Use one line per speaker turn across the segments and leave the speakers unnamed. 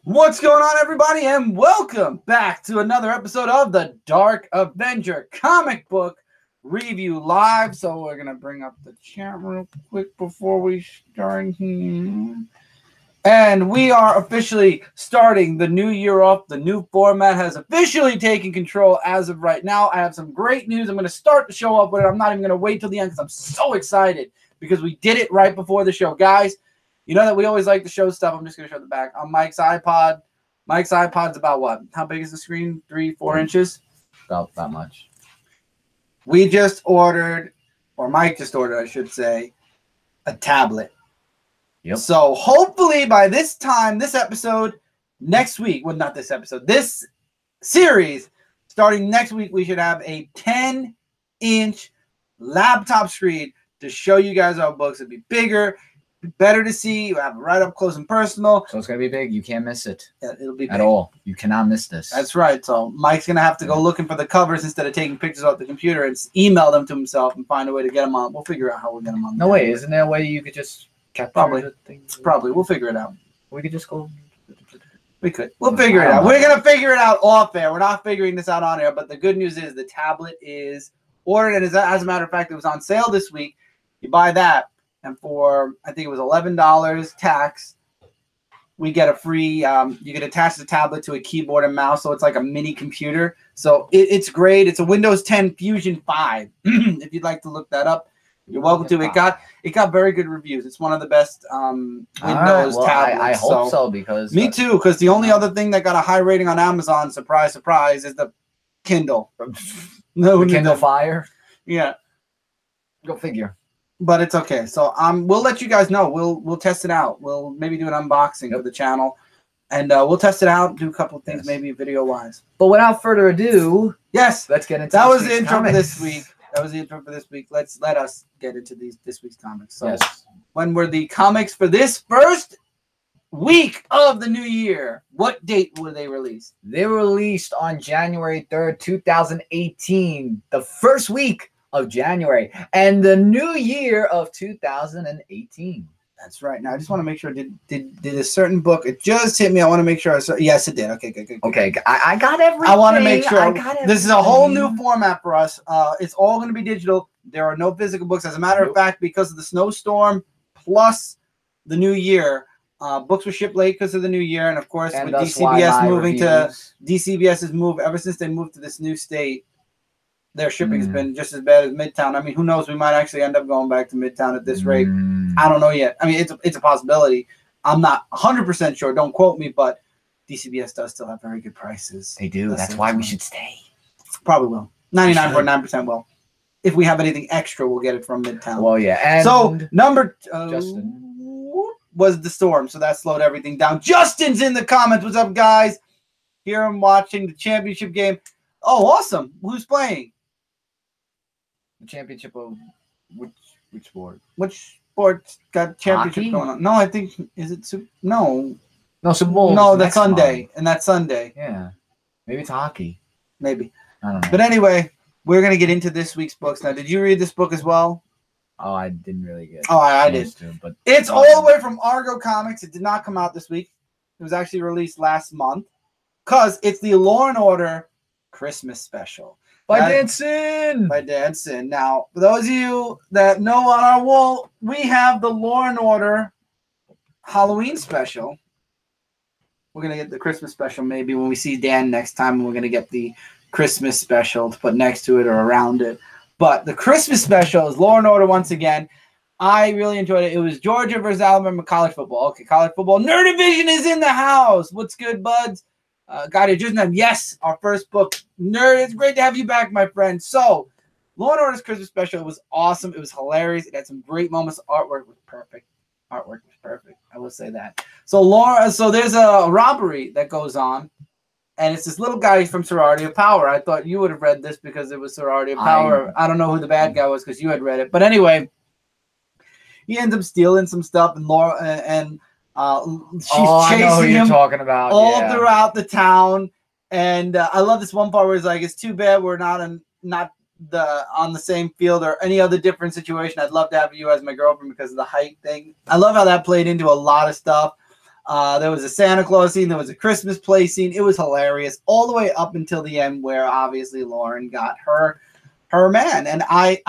What's going on, everybody, and welcome back to another episode of the Dark Avenger comic book review live. So we're gonna bring up the chat real quick before we start here. And we are officially starting the new year off. The new format has officially taken control as of right now. I have some great news. I'm going to start the show up with it. I'm not even going to wait till the end because I'm so excited because we did it right before the show. Guys, you know that we always like to show stuff. I'm just going to show the back. On Mike's iPod. Mike's iPod's about what? How big is the screen? 3-4 inches?
About that much.
We just ordered, or Mike just ordered, I should say, a tablet.
Yep.
So hopefully by this time, this episode, next week, well, not this episode, this series, starting next week, we should have a 10-inch laptop screen to show you guys our books. It'd be bigger, better to see. You have it right up close and personal.
So it's going to be big. You can't miss it.
Yeah, it'll be big.
At all. You cannot miss this.
That's right. So Mike's going to have to go looking for the covers instead of taking pictures off the computer and email them to himself and find a way to get them on. We'll figure out how we'll get them on.
No way. Isn't there a way you could just...
Probably. We'll figure it out.
We could just go.
We could. We'll figure it out. We're going to figure it out off air. We're not figuring this out on air, but the good news is the tablet is ordered. And as a matter of fact, it was on sale this week. You buy that, and for, I think it was $11 tax, we get a free, you can attach the tablet to a keyboard and mouse, so it's like a mini computer. So it's great. It's a Windows 10 Fusion 5, if you'd like to look that up. You're welcome to. It got very good reviews. It's one of the best Windows tablets.
I hope so because
me too. Because the only other thing that got a high rating on Amazon, surprise, surprise, is the Kindle.
No, Kindle Fire.
Yeah,
go figure.
But it's okay. So we'll let you guys know. We'll test it out. We'll maybe do an unboxing of the channel, and we'll test it out. Do a couple of things, maybe video wise.
But without further ado,
yes,
let's get into
that was the intro for this week. That was the intro for this week. Let us get into this week's comics. So, when were the comics for this first week of the new year? What date were they released?
They were released on January 3rd, 2018, the first week of January, and the new year of 2018.
That's right. Now, I just want to make sure, did a certain book, it just hit me. I want to make sure. Yes, it did. Okay, good.
Okay, I got everything.
I want to make sure. This is a whole new format for us. It's all going to be digital. There are no physical books. As a matter of fact, because of the snowstorm plus the new year, books were shipped late because of the new year. And, of course, with DCBS moving to DCBS's move, ever since they moved to this new state, their shipping has been just as bad as Midtown. I mean, who knows? We might actually end up going back to Midtown at this rate. I don't know yet. I mean, it's a possibility. I'm not 100% sure. Don't quote me, but DCBS does still have very good prices.
They do. That's why we should stay.
Probably will. 99.9% will. If we have anything extra, we'll get it from Midtown.
Well, yeah. And
so, number
Justin
was the storm, so that slowed everything down. Justin's in the comments. What's up, guys? Here I'm watching the championship game. Oh, awesome. Who's playing?
The championship of which sport?
Which sport got championship
Hockey?
going on? No, I think no
Super Bowl.
No, that's Sunday, and that's Sunday.
Yeah, maybe it's hockey.
Maybe
I don't know.
But anyway, we're gonna get into this week's books now. Did you read this book as well?
Oh, I didn't really get.
Oh, I did.
But
it's all the way from Argo Comics. It did not come out this week. It was actually released last month because it's the Law and Order Christmas special.
By Dan Sin.
Now, for those of you that know on our wall, we have the Law and Order Halloween special. We're going to get the Christmas special maybe when we see Dan next time, and we're going to get the Christmas special to put next to it or around it. But the Christmas special is Law and Order once again. I really enjoyed it. It was Georgia versus Alabama college football. Okay, college football. Nerd Division is in the house. What's good, buds? Got it. Just now. Yes, our first book. Nerd, it's great to have you back, my friend. So, Law and Order's Christmas special was awesome. It was hilarious. It had some great moments. Artwork was perfect. I will say that. So there's a robbery that goes on, and it's this little guy from Sorority of Power. I thought you would have read this because it was Sorority of Power. I don't know who the bad guy was because you had read it. But anyway, he ends up stealing some stuff, and she's chasing him
talking about
all throughout the town. And I love this one part where he's like, "It's too bad we're not on the same field or any other different situation. I'd love to have you as my girlfriend because of the height thing." I love how that played into a lot of stuff. There was a Santa Claus scene. There was a Christmas play scene. It was hilarious all the way up until the end, where obviously Lauren got her man, and I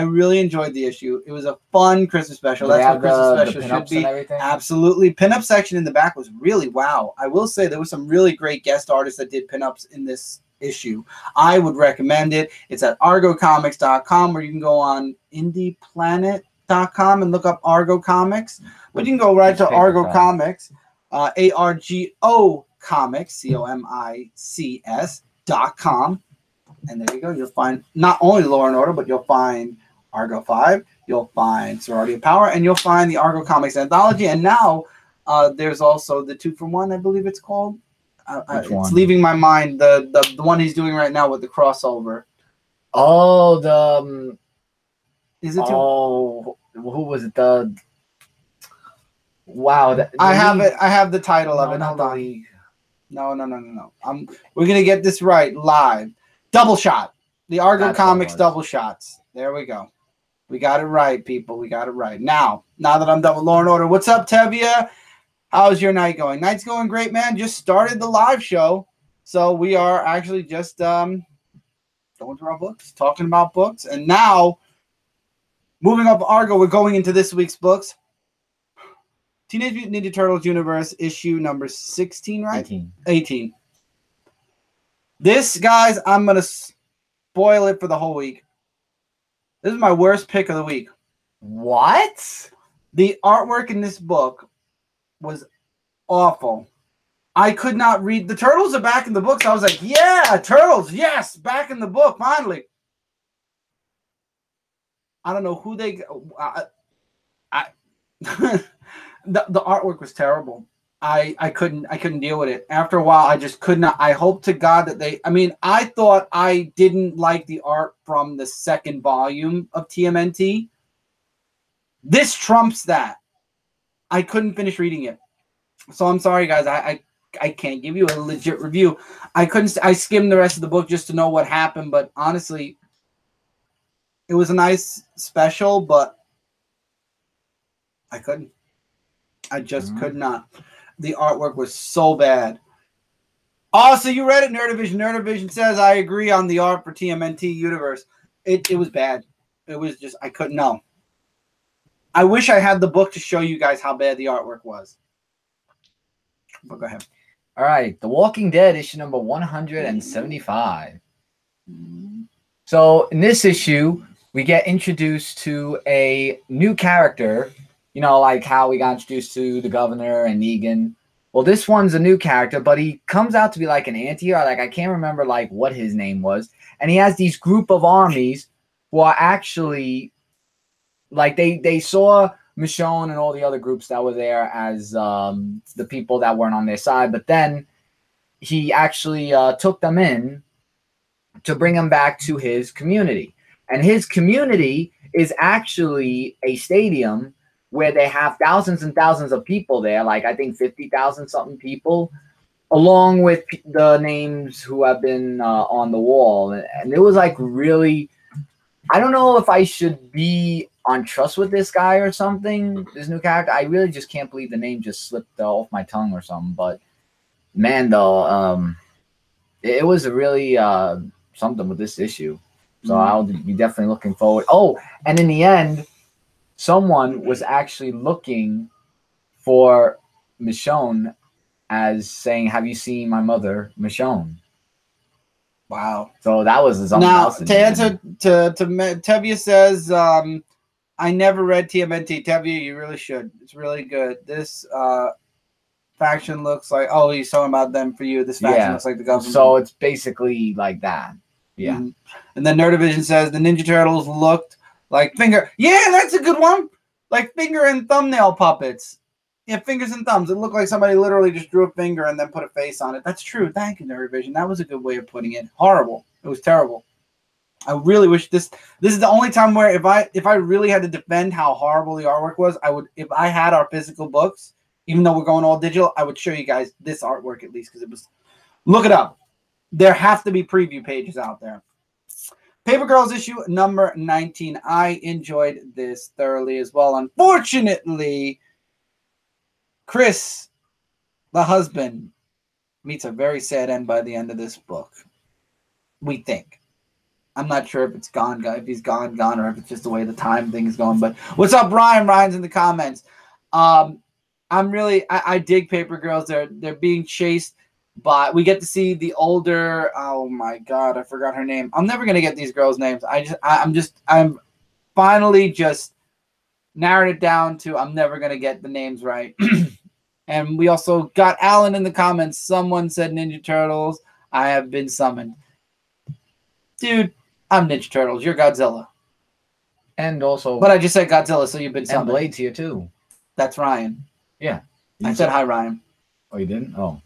really enjoyed the issue. It was a fun Christmas special. That's what Christmas special should be. Absolutely. Pinup section in the back was really wow. I will say there were some really great guest artists that did pinups in this issue. I would recommend it. It's at argocomics.com, where you can go on indieplanet.com and look up Argo Comics, but you can go right to Argo Comics, ARGO Comics, COMICS.com. And there you go. You'll find not only Law and Order, but you'll find Argo 5, you'll find Sorority of Power, and you'll find the Argo Comics Anthology. And now there's also the 2-for-1, I believe it's called. It's leaving my mind. The one he's doing right now with the crossover.
Oh, the
is it?
Who was it? The wow.
I have the title of it. Hold on. No. We're gonna get this right live. Double Shot. The Argo Comics Double Shots. There we go. We got it right, people. We got it right. Now that I'm done with Law and Order, what's up, Tevia? How's your night going? Night's going great, man. Just started the live show. So we are actually just going through our books, talking about books. And now, moving up Argo, we're going into this week's books. Teenage Mutant Ninja Turtles Universe, issue number 16, right? 18. This, guys, I'm going to spoil it for the whole week. This is my worst pick of the week.
What?
The artwork in this book was awful. I could not read. The turtles are back in the books. I was like, yeah, turtles, yes, back in the book, finally. I don't know who they... the artwork was terrible. I couldn't deal with it. After a while, I just could not. I hope to God that they... I mean, I thought I didn't like the art from the second volume of TMNT. This trumps that. I couldn't finish reading it. So I'm sorry, guys. I can't give you a legit review. I skimmed the rest of the book just to know what happened, but honestly, it was a nice special, but I couldn't. I just could not. The artwork was so bad. Oh, so you read it, Nerdivision. Nerdivision says, I agree on the art for TMNT Universe. It was bad. It was just, I couldn't know. I wish I had the book to show you guys how bad the artwork was. But go ahead.
All right. The Walking Dead, issue number 175. So in this issue, we get introduced to a new character. You know, like how we got introduced to the governor and Negan. Well, this one's a new character, but he comes out to be like an anti-hero. Like, I can't remember like what his name was. And he has these group of armies who are actually like they saw Michonne and all the other groups that were there as the people that weren't on their side. But then he actually took them in to bring them back to his community. And his community is actually a stadium where they have thousands and thousands of people there, like I think 50,000 something people, along with the names who have been on the wall. And it was like really, I don't know if I should be on trust with this guy or something, this new character. I really just can't believe the name just slipped off my tongue or something. But man, though, it was really something with this issue. So I'll be definitely looking forward. Oh, and in the end, someone was actually looking for Michonne as saying, have you seen my mother, Michonne?
Wow.
So that was something
now,
else.
To answer to Tevia says, I never read TMNT. Tevia, you really should. It's really good. This faction looks like, oh, he's talking about them for you. This faction looks like the government.
So it's basically like that. Yeah.
Mm-hmm. And then Nerdivision says the Ninja Turtles looked like finger. Yeah, that's a good one. Like finger and thumbnail puppets. Yeah, fingers and thumbs. It looked like somebody literally just drew a finger and then put a face on it. That's true. Thank you, Nerdivision. That was a good way of putting it. Horrible. It was terrible. I really wish this is the only time where if I really had to defend how horrible the artwork was, I would, if I had our physical books, even though we're going all digital, I would show you guys this artwork at least, because it was, look it up. There have to be preview pages out there. Paper Girls issue number 19. I enjoyed this thoroughly as well. Unfortunately, Chris the husband meets a very sad end by the end of this book. We think. I'm not sure if it's gone, if he's gone, or if it's just the way the time thing is going. But what's up, Ryan? Ryan's in the comments. I dig Paper Girls. They're being chased by. We get to see the older. Oh my God, I forgot her name. I'm never gonna get these girls' names. I'm finally just narrowed it down to I'm never gonna get the names right. And we also got Alan in the comments. Someone said Ninja Turtles. I have been summoned. Dude, I'm Ninja Turtles. You're Godzilla.
And also...
But I just said Godzilla, so you've been summoned.
And Blade's here, too.
That's Ryan.
Yeah.
I said hi, Ryan.
Oh, you didn't? Oh.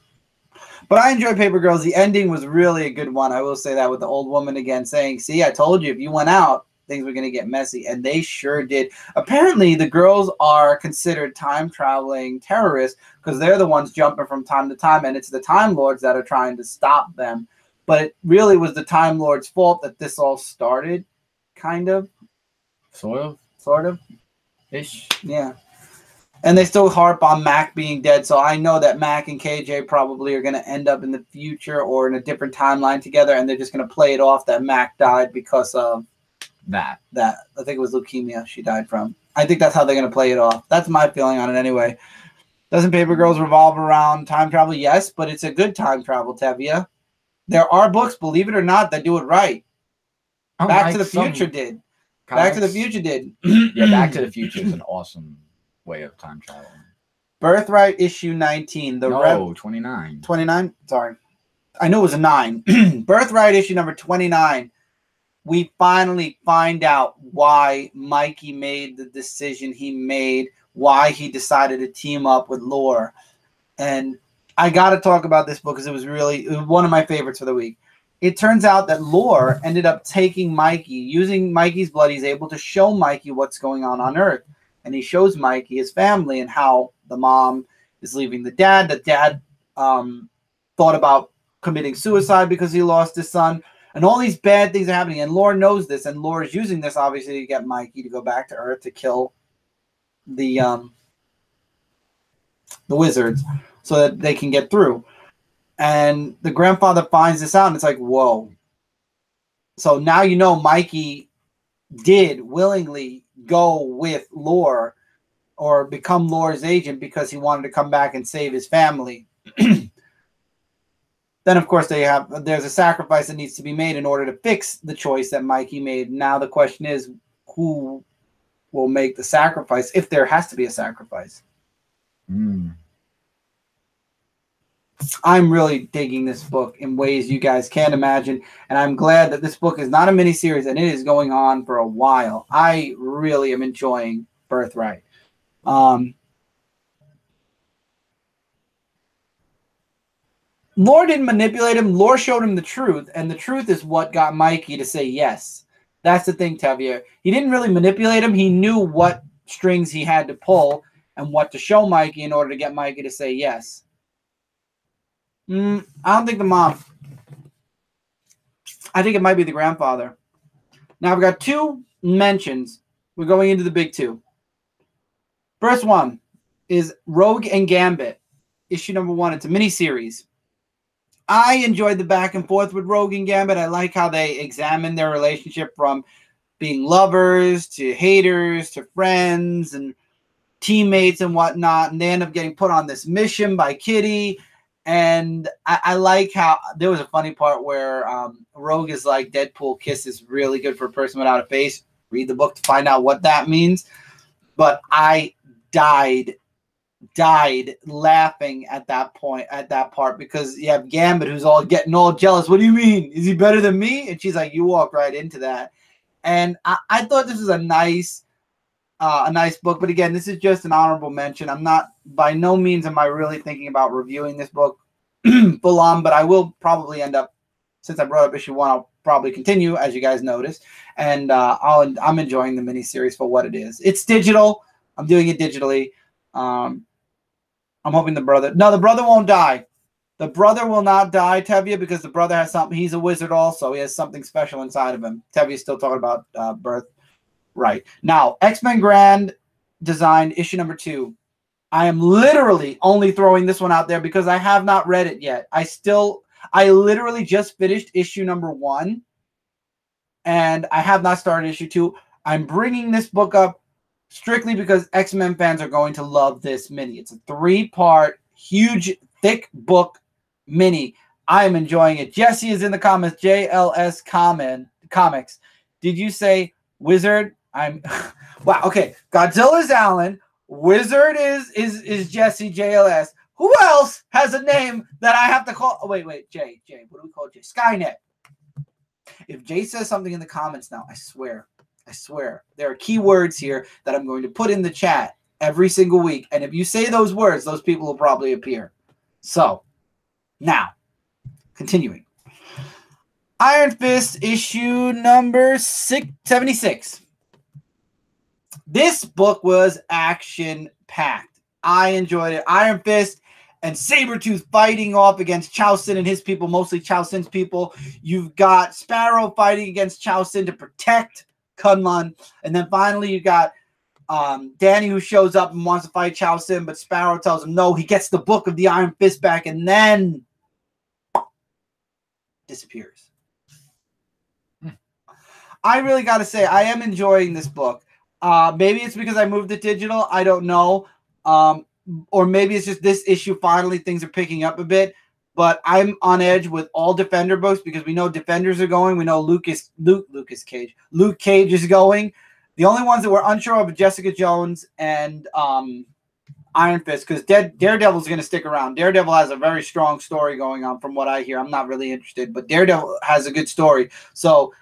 But I enjoyed Paper Girls. The ending was really a good one. I will say that, with the old woman again saying, see, I told you, if you went out, things were going to get messy. And they sure did. Apparently, the girls are considered time-traveling terrorists because they're the ones jumping from time to time, and it's the Time Lords that are trying to stop them. But it really was the Time Lords' fault that this all started, kind of.
Sort of. Ish.
Yeah. And they still harp on Mac being dead, so I know that Mac and KJ probably are going to end up in the future or in a different timeline together, and they're just going to play it off that Mac died because of that. I think it was leukemia she died from. I think that's how they're going to play it off. That's my feeling on it anyway. Doesn't Paper Girls revolve around time travel? Yes, but it's a good time travel, Tevia. There are books, believe it or not, that do it right. Back to the Future did. Back to the Future did.
Yeah, Back to the Future is an awesome way of time traveling.
Birthright issue 19.
29.
29? Sorry. I knew it was a 9. Birthright issue number 29. We finally find out why Mikey made the decision he made, why he decided to team up with Lore. And I got to talk about this book because it was one of my favorites for the week. It turns out that Lore ended up taking Mikey, using Mikey's blood. He's able to show Mikey what's going on Earth. And he shows Mikey his family and how the mom is leaving the dad. The dad thought about committing suicide because he lost his son. And all these bad things are happening. And Lore knows this. And Lore is using this, obviously, to get Mikey to go back to Earth to kill the wizards so that they can get through. And the grandfather finds this out, and it's like, whoa. So now you know Mikey did willingly go with Lore or become Lore's agent because he wanted to come back and save his family. Then, of course, there's a sacrifice that needs to be made in order to fix the choice that Mikey made. Now the question is, who will make the sacrifice if there has to be a sacrifice? I'm really digging this book in ways you guys can't imagine, and I'm glad that this book is not a miniseries and it is going on for a while. I really am enjoying Birthright. Lore didn't manipulate him. Lore showed him the truth, and the truth is what got Mikey to say yes. That's the thing, Tevia. He didn't really manipulate him. He knew what strings he had to pull and what to show Mikey in order to get Mikey to say yes. I don't think the mom. I think it might be the grandfather. Now, I've got 2 mentions. We're going into the big 2. First one is Rogue and Gambit, issue number 1. It's a miniseries. I enjoyed the back and forth with Rogue and Gambit. I like how they examine their relationship from being lovers to haters to friends and teammates and whatnot. And they end up getting put on this mission by Kitty. And I like how there was a funny part where Rogue is like, Deadpool kiss is really good for a person without a face. Read the book to find out what that means. But I died laughing at that part, because you have Gambit who's getting all jealous. What do you mean? Is he better than me? And she's like, you walk right into that. And I thought this was a nice book, but again, this is just an honorable mention. By no means am I really thinking about reviewing this book full on, but I will probably end up, since I brought up issue 1, I'll probably continue, as you guys noticed, and I'm enjoying the miniseries for what it is. It's digital. I'm doing it digitally. I'm hoping the brother won't die. The brother will not die, Tevia, because the brother has something. He's a wizard also. He has something special inside of him. Tevia's still talking about Birthright. Now, X-Men Grand Design, issue number 2. I am literally only throwing this one out there because I have not read it yet. I literally just finished issue number 1, and I have not started issue 2. I'm bringing this book up strictly because X-Men fans are going to love this mini. It's a 3-part, huge, thick book mini. I am enjoying it. Jesse is in the comments. JLS Comics. Did you say Wizard? I'm wow. Okay, Godzilla's Alan. Wizard is Jesse. JLS. Who else has a name that I have to call? Oh, wait. Jay. What do we call Jay? Skynet. If Jay says something in the comments now, I swear, there are key words here that I'm going to put in the chat every single week. And if you say those words, those people will probably appear. So, now, continuing. Iron Fist issue number 76. This book was action-packed. I enjoyed it. Iron Fist and Sabretooth fighting off against Chao Sin and his people, mostly Chao Sin's people. You've got Sparrow fighting against Chao Sin to protect Kunlun. And then finally you got Danny, who shows up and wants to fight Chao Sin, but Sparrow tells him no. He gets the book of the Iron Fist back and then disappears. I really got to say, I am enjoying this book. Maybe it's because I moved to digital. I don't know. Or maybe it's just this issue, finally, things are picking up a bit. But I'm on edge with all Defender books because we know Defenders are going. We know Luke Cage is going. The only ones that we're unsure of are Jessica Jones and Iron Fist, because Daredevil's going to stick around. Daredevil has a very strong story going on from what I hear. I'm not really interested, but Daredevil has a good story. So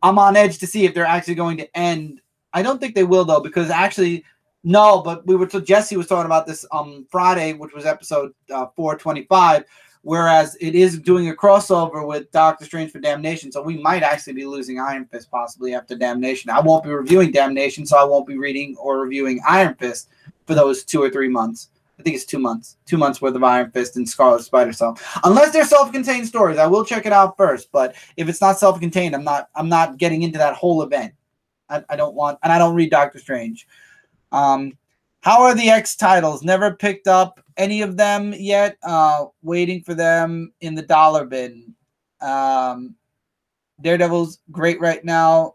I'm on edge to see if they're actually going to end. I don't think they will, though, because actually, no, but Jesse was talking about this Friday, which was episode 425, whereas it is doing a crossover with Doctor Strange for Damnation, so we might actually be losing Iron Fist possibly after Damnation. I won't be reviewing Damnation, so I won't be reading or reviewing Iron Fist for those 2 or 3 months. I think it's 2 months. 2 months worth of Iron Fist and Scarlet Spider. So unless they're self-contained stories, I will check it out first. But if it's not self-contained, I'm not getting into that whole event. I don't want, and I don't read Doctor Strange. How are the X titles? Never picked up any of them yet. Waiting for them in the dollar bin. Daredevil's great right now.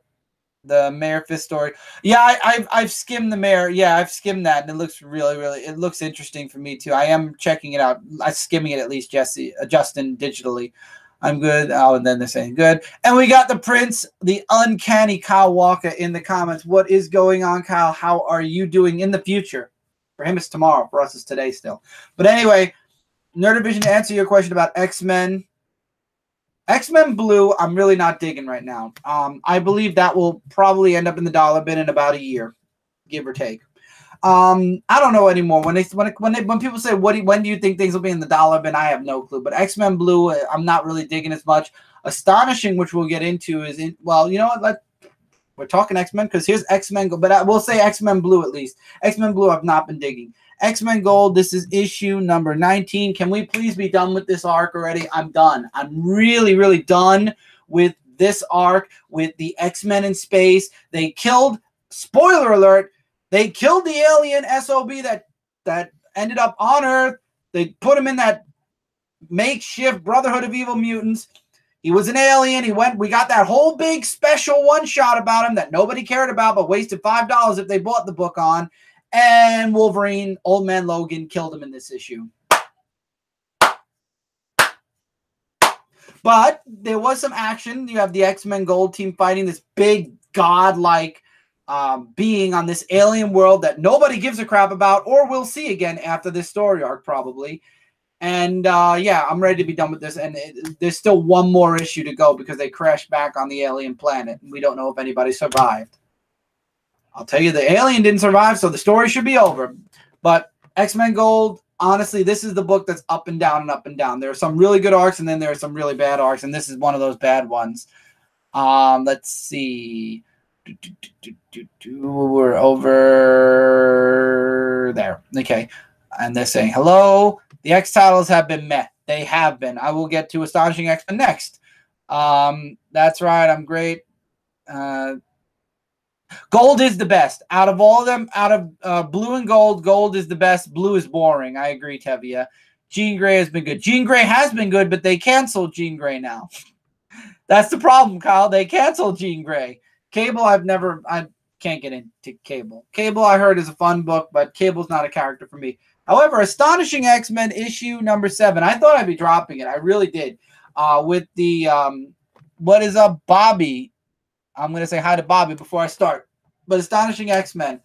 The Mayor Fist story. Yeah, I've skimmed the Mayor. Yeah, I've skimmed that, and it looks really, it looks interesting for me too. I am checking it out. I'm skimming it at least, Justin, digitally. I'm good. Oh, and then they're saying good. And we got the Prince, the uncanny Kyle Walker in the comments. What is going on, Kyle? How are you doing in the future? For him, it's tomorrow. For us, it's today still. But anyway, Nerdivision, to answer your question about X-Men. X-Men Blue, I'm really not digging right now. I believe that will probably end up in the dollar bin in about a year, give or take. I don't know anymore. When people say when do you think things will be in the dollar bin, I have no clue. But X-Men Blue, I'm not really digging as much. Astonishing, which we'll get into, is in. Well, you know what? We're talking X-Men because here's X-Men Gold, but I will say X-Men Blue at least. X-Men Blue, I've not been digging. X-Men Gold, this is issue number 19. Can we please be done with this arc already? I'm done. I'm really, really done with this arc, with the X-Men in space. They killed, spoiler alert, they killed the alien SOB that ended up on Earth. They put him in that makeshift Brotherhood of Evil Mutants. He was an alien. We got that whole big special one-shot about him that nobody cared about but wasted $5 if they bought the book on. And Wolverine, Old Man Logan, killed him in this issue. But there was some action. You have the X-Men Gold team fighting this big godlike being on this alien world that nobody gives a crap about or will see again after this story arc probably. And yeah, I'm ready to be done with this. And there's still one more issue to go because they crashed back on the alien planet. And we don't know if anybody survived. I'll tell you, the alien didn't survive, so the story should be over. But X-Men Gold, honestly, this is the book that's up and down and up and down. There are some really good arcs, and then there are some really bad arcs, and this is one of those bad ones. Let's see. We're over there. Okay. And they're saying, hello. The X titles have been met. They have been. I will get to Astonishing X-Men next. That's right. I'm great. Gold is the best. Out of all of them, out of blue and gold, gold is the best. Blue is boring. I agree, Tevia. Jean Grey has been good. Jean Grey has been good, but they canceled Jean Grey now. That's the problem, Kyle. They canceled Jean Grey. Cable, I can't get into Cable. Cable, I heard, is a fun book, but Cable's not a character for me. However, Astonishing X-Men issue number 7. I thought I'd be dropping it. I really did. With the, what is up, Bobby? I'm going to say hi to Bobby before I start. But Astonishing X-Men.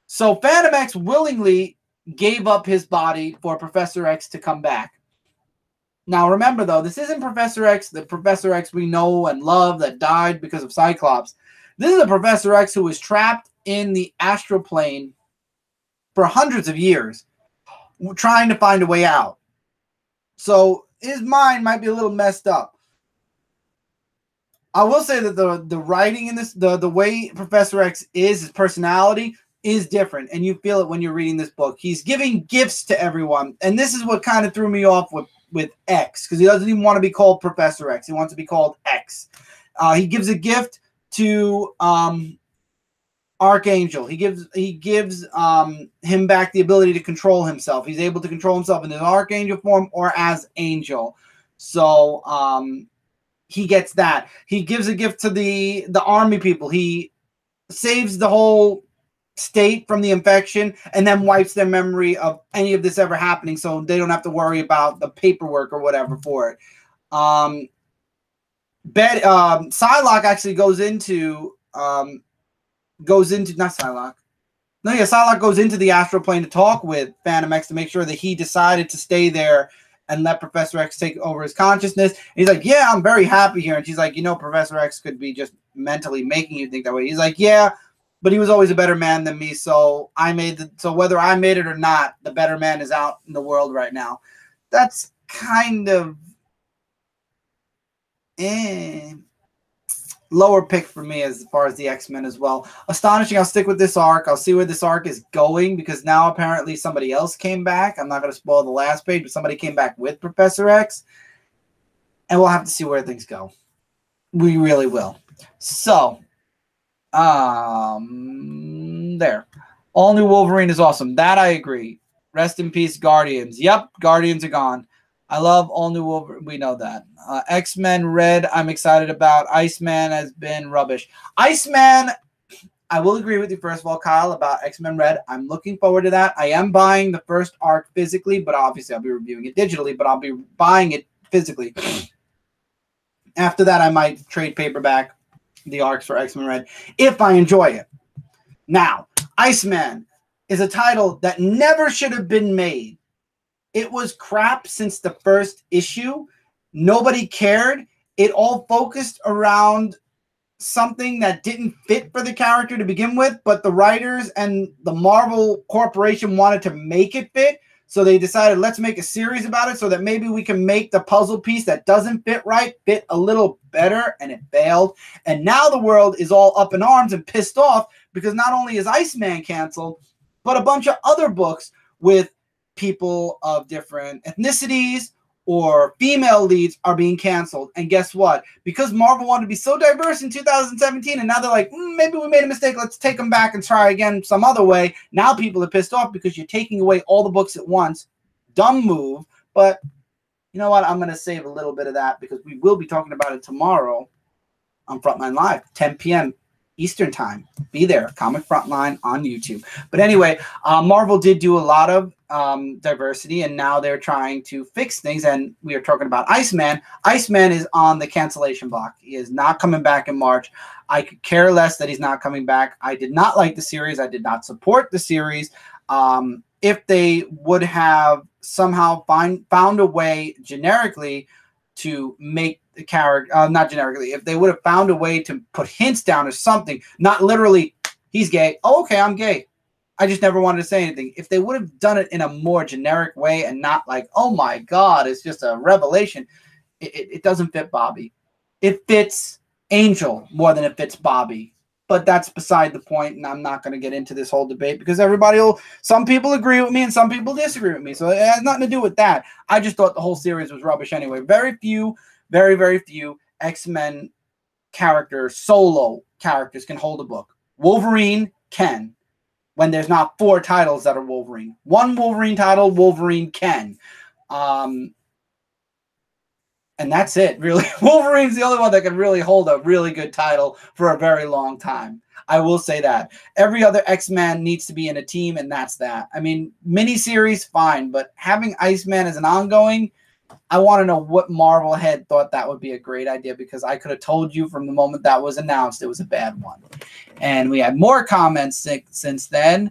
So Phantom X willingly gave up his body for Professor X to come back. Now, remember, though, this isn't Professor X, the Professor X we know and love that died because of Cyclops. This is a Professor X who was trapped in the astral plane for hundreds of years, trying to find a way out. So his mind might be a little messed up. I will say that the writing in this, the way Professor X is, his personality is different, and you feel it when you're reading this book. He's giving gifts to everyone, and this is what kind of threw me off with X, because he doesn't even want to be called Professor X. He wants to be called X. He gives a gift to Archangel. He gives him back the ability to control himself. He's able to control himself in his Archangel form or as Angel. So he gets that. He gives a gift to the army people. He saves the whole state from the infection and then wipes their memory of any of this ever happening, so they don't have to worry about the paperwork or whatever for it. Psylocke actually goes into not Psylocke. No, yeah, Psylocke goes into the astral plane to talk with Phantom X to make sure that he decided to stay there and let Professor X take over his consciousness. And he's like, yeah, I'm very happy here. And she's like, Professor X could be just mentally making you think that way. He's like, yeah, but he was always a better man than me, so whether I made it or not, the better man is out in the world right now. That's kind of lower pick for me as far as the X-Men as well. Astonishing, I'll stick with this arc. I'll see where this arc is going, because now apparently somebody else came back. I'm not going to spoil the last page, but somebody came back with Professor X, and we'll have to see where things go. We really will. So, there. All new Wolverine is awesome. That I agree. Rest in peace, Guardians. Yep, Guardians are gone. I love all new Wolverine. We know that. X-Men Red, I'm excited about. Iceman has been rubbish. Iceman, I will agree with you, first of all, Kyle, about X-Men Red. I'm looking forward to that. I am buying the first arc physically, but obviously I'll be reviewing it digitally, but I'll be buying it physically. After that, I might trade paperback the arcs for X-Men Red if I enjoy it. Now, Iceman is a title that never should have been made. It was crap since the first issue. Nobody cared. It all focused around something that didn't fit for the character to begin with, but the writers and the Marvel Corporation wanted to make it fit. So they decided, let's make a series about it so that maybe we can make the puzzle piece that doesn't fit right fit a little better, and it failed. And now the world is all up in arms and pissed off because not only is Iceman canceled, but a bunch of other books with people of different ethnicities or female leads are being canceled. And guess what? Because Marvel wanted to be so diverse in 2017, and now they're like, maybe we made a mistake. Let's take them back and try again some other way. Now people are pissed off because you're taking away all the books at once. Dumb move. But you know what? I'm going to save a little bit of that because we will be talking about it tomorrow on Frontline Live, 10 p.m. Eastern time. Be there. Comic Frontline on YouTube. But anyway, Marvel did do a lot of diversity, and now they're trying to fix things, and we are talking about Iceman. Iceman is on the cancellation block. He is not coming back in March. I could care less that he's not coming back. I did not like the series. I did not support the series. If they would have somehow found a way generically to make the character, not generically, if they would have found a way to put hints down or something, not literally, he's gay. Oh, okay, I'm gay. I just never wanted to say anything. If they would have done it in a more generic way and not like, oh my God, it's just a revelation, it doesn't fit Bobby. It fits Angel more than it fits Bobby. But that's beside the point, and I'm not going to get into this whole debate because some people agree with me and some people disagree with me. So it has nothing to do with that. I just thought the whole series was rubbish anyway. Very few X-Men solo characters can hold a book. Wolverine can. When there's not 4 titles that are Wolverine. 1 Wolverine title, Wolverine can. And that's it, really. Wolverine's the only one that can really hold a really good title for a very long time. I will say that. Every other X-Man needs to be in a team, and that's that. I mean, miniseries, fine, but having Iceman as an ongoing, I want to know what Marvel head thought that would be a great idea, because I could have told you from the moment that was announced it was a bad one. And we had more comments since then.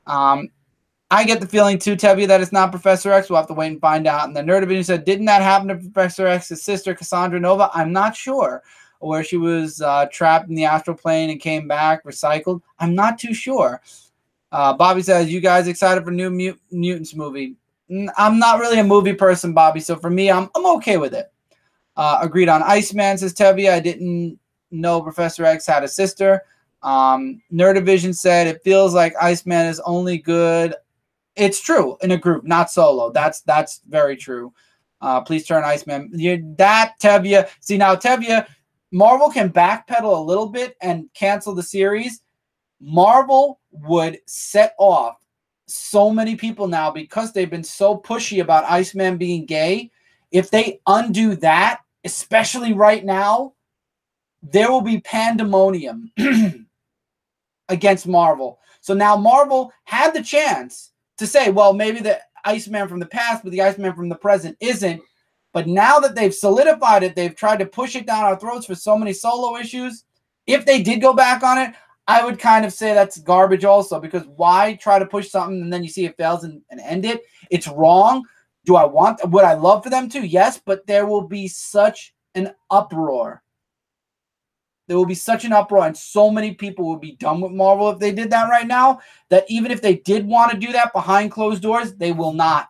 I get the feeling, too, Tevye, that it's not Professor X. We'll have to wait and find out. And the Nerd Division said, didn't that happen to Professor X's sister, Cassandra Nova? I'm not sure. Where she was trapped in the astral plane and came back, recycled. I'm not too sure. Bobby says, you guys excited for new Mutants movie? I'm not really a movie person, Bobby, so for me, I'm okay with it. Agreed on Iceman, says Tevye. I didn't know Professor X had a sister. Nerdivision said, it feels like Iceman is only good. It's true in a group, not solo. That's very true. Please turn Iceman. Tevye. See, now, Tevye, Marvel can backpedal a little bit and cancel the series. Marvel would set off so many people now because they've been so pushy about Iceman being gay. If they undo that, especially right now, there will be pandemonium against Marvel. So now Marvel had the chance to say, well, maybe the Iceman from the past, but the Iceman from the present isn't. But now that they've solidified it, they've tried to push it down our throats for so many solo issues. If they did go back on it, I would kind of say that's garbage also, because why try to push something and then you see it fails and end it? It's wrong. Would I love for them to? Yes, but there will be such an uproar. There will be such an uproar, and so many people will be done with Marvel if they did that right now, that even if they did want to do that behind closed doors, they will not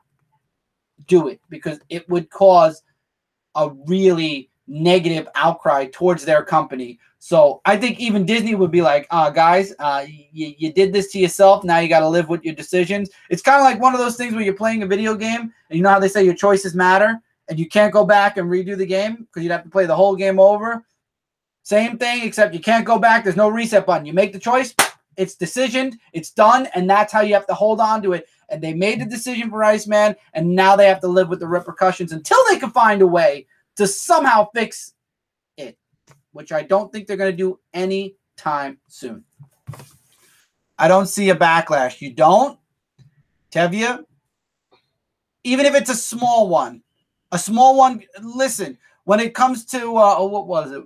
do it, because it would cause a really negative outcry towards their company. So I think even Disney would be like, guys, you did this to yourself. Now you got to live with your decisions. It's kind of like one of those things where you're playing a video game, and you know how they say your choices matter, and you can't go back and redo the game because you'd have to play the whole game over. Same thing, except you can't go back. There's no reset button. You make the choice. It's decisioned. It's done. And that's how you have to hold on to it. And they made the decision for Iceman, and now they have to live with the repercussions until they can find a way to somehow fix it, which I don't think they're going to do anytime soon. I don't see a backlash. You don't? Tevye? Even if it's a small one. A small one, listen, when it comes to, what was it?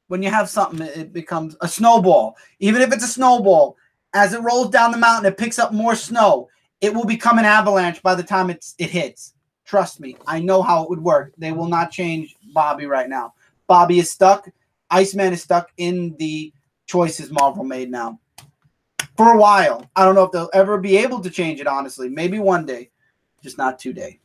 When you have something, it becomes a snowball. Even if it's a snowball, as it rolls down the mountain, it picks up more snow. It will become an avalanche by the time it hits. Trust me. I know how it would work. They will not change Bobby right now. Bobby is stuck. Iceman is stuck in the choices Marvel made now. For a while. I don't know if they'll ever be able to change it, honestly. Maybe one day. Just not today.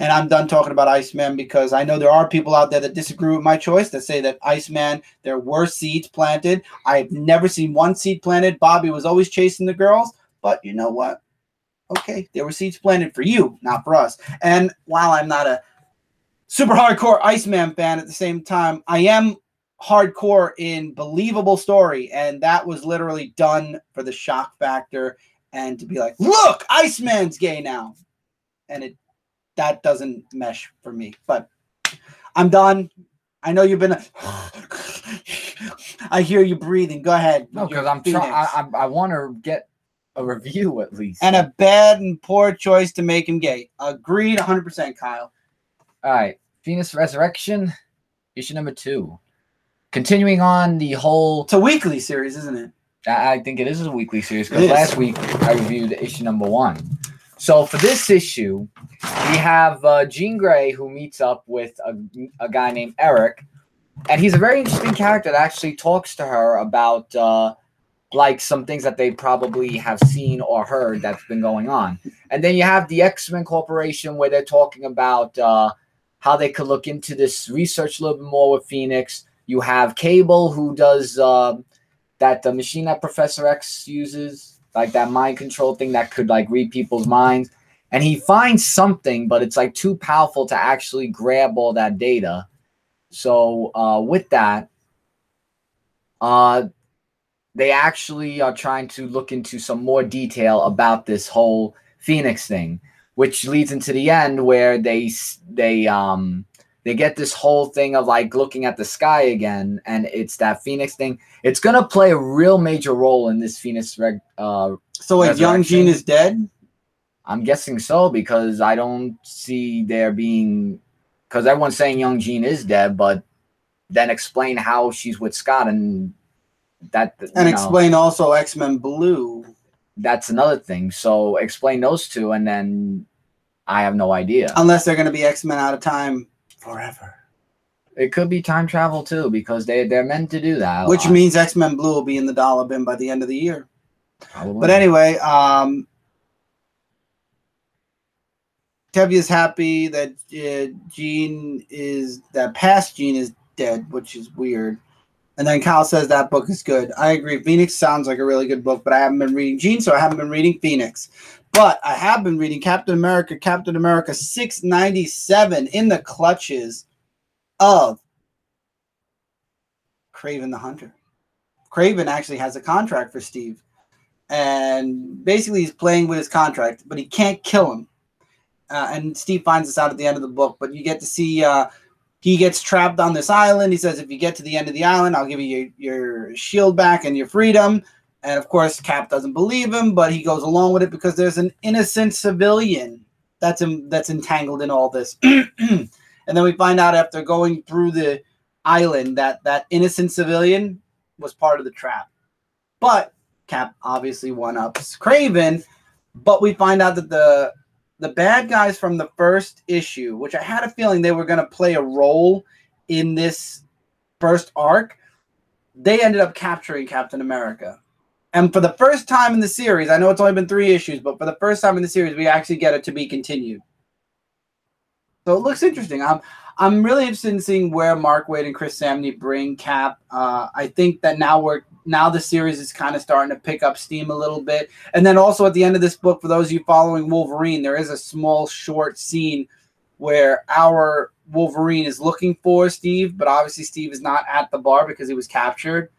And I'm done talking about Iceman, because I know there are people out there that disagree with my choice, that say that Iceman, there were seeds planted. I've never seen one seed planted. Bobby was always chasing the girls. But you know what? Okay, there were seeds planted for you, not for us. And while I'm not a super hardcore Iceman fan, at the same time, I am hardcore in Believable Story. And that was literally done for the shock factor and to be like, look, Iceman's gay now. And that doesn't mesh for me. But I'm done. I know you've been. I hear you breathing. Go ahead.
No, because I'm trying. I want to get a review at least.
And a bad and poor choice to make him gay. Agreed, 100%, Kyle.
All right, Phoenix Resurrection, issue number 2. Continuing on the whole.
It's a weekly series, isn't it?
I think it is a weekly series, because last week I reviewed issue number 1. So for this issue, we have Jean Grey, who meets up with a guy named Eric, and he's a very interesting character that actually talks to her about like some things that they probably have seen or heard that's been going on. And then you have the X-Men Corporation, where they're talking about how they could look into this research a little bit more with Phoenix. You have Cable, who does that machine that Professor X uses, like that mind control thing that could like read people's minds. And he finds something, but it's like too powerful to actually grab all that data. So with that, they actually are trying to look into some more detail about this whole Phoenix thing, which leads into the end where they get this whole thing of like looking at the sky again, and it's that Phoenix thing. It's gonna play a real major role in this Phoenix.
So wait, Young Jean is dead?
I'm guessing so, because I don't see there being, because everyone's saying Young Jean is dead, but then explain how she's with Scott and that,
and explain also X-Men Blue.
That's another thing. So explain those two, and then I have no idea.
Unless they're going to be X-Men out of time forever.
It could be time travel too, because they're meant to do that.
Which means X-Men Blue will be in the dollar bin by the end of the year.
Probably.
But anyway, Tevia's happy that past Jean is dead, which is weird. And then Kyle says that book is good. I agree. Phoenix sounds like a really good book, but I haven't been reading Jean, so I haven't been reading Phoenix. But I have been reading Captain America 697 in the clutches of Kraven the Hunter. Kraven actually has a contract for Steve. And basically he's playing with his contract, but he can't kill him. And Steve finds this out at the end of the book, but you get to see he gets trapped on this island. He says, if you get to the end of the island, I'll give you your shield back and your freedom. And, of course, Cap doesn't believe him, but he goes along with it because there's an innocent civilian that's entangled in all this. And then we find out after going through the island that that innocent civilian was part of the trap. But Cap obviously one-ups Kraven, but we find out that the bad guys from the first issue, which I had a feeling they were going to play a role in this first arc, they ended up capturing Captain America. And for the first time in the series, I know it's only been 3 issues, but for the first time in the series, we actually get it to be continued. So it looks interesting. I'm really interested in seeing where Mark Waid and Chris Samney bring Cap. I think that now the series is kind of starting to pick up steam a little bit. And then also at the end of this book, for those of you following Wolverine, there is a small short scene where our Wolverine is looking for Steve, but obviously Steve is not at the bar because he was captured.